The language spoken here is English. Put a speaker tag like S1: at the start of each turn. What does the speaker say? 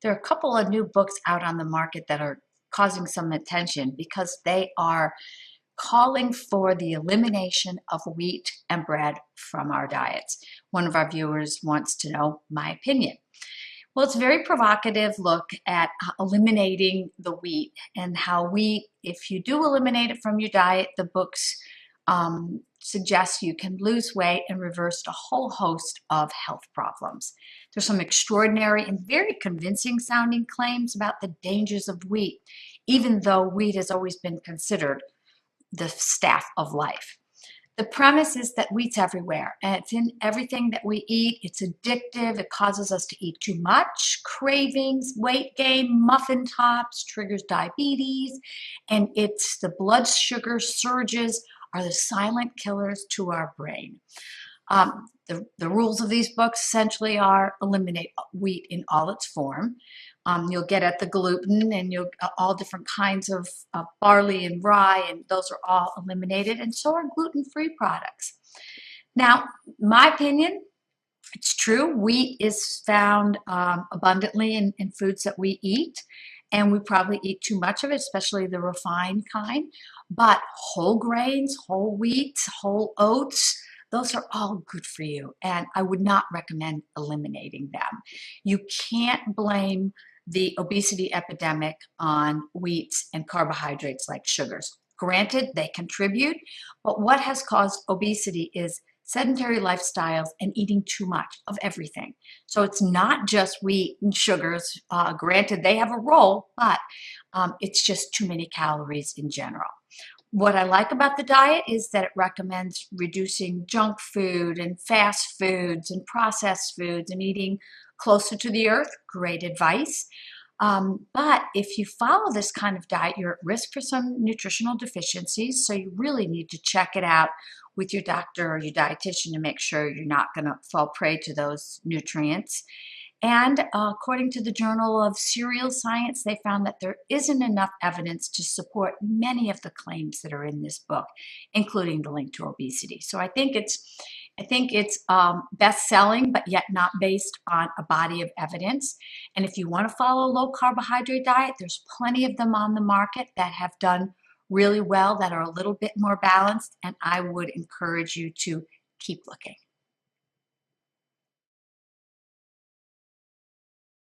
S1: There are a couple of new books out on the market that are causing some attention because they are calling for the elimination of wheat and bread from our diets. One of our viewers wants to know my opinion. Well, it's a very provocative look at eliminating the wheat and how wheat, if you do eliminate it from your diet, the books suggest you can lose weight and reverse a whole host of health problems. There's some extraordinary and very convincing sounding claims about the dangers of wheat, even though wheat has always been considered the staff of life. The premise is that wheat's everywhere and it's in everything that we eat. It's addictive. It causes us to eat too much, cravings, weight gain, muffin tops, triggers diabetes, and it's the blood sugar surges are the silent killers to our brain. The rules of these books essentially are eliminate wheat in all its form. You'll get at the gluten and you'll all different kinds of barley and rye, and those are all eliminated, and so are gluten-free products. Now, my opinion, it's true, wheat is found abundantly in foods that we eat, and we probably eat too much of it, especially the refined kind. But whole grains, whole wheat, whole oats, those are all good for you, and I would not recommend eliminating them. You can't blame the obesity epidemic on wheats and carbohydrates like sugars. Granted, they contribute, but what has caused obesity is sedentary lifestyles and eating too much of everything. So it's not just wheat and sugars. Granted, they have a role, but it's just too many calories in general. What I like about the diet is that it recommends reducing junk food and fast foods and processed foods and eating closer to the earth. Great advice. But if you follow this kind of diet, you're at risk for some nutritional deficiencies. So you really need to check it out with your doctor or your dietitian to make sure you're not going to fall prey to those nutrients. And according to the Journal of Cereal Science, they found that there isn't enough evidence to support many of the claims that are in this book, including the link to obesity. So I think it's best-selling, but yet not based on a body of evidence. And if you want to follow a low-carbohydrate diet, there's plenty of them on the market that have done really well, that are a little bit more balanced, and I would encourage you to keep looking.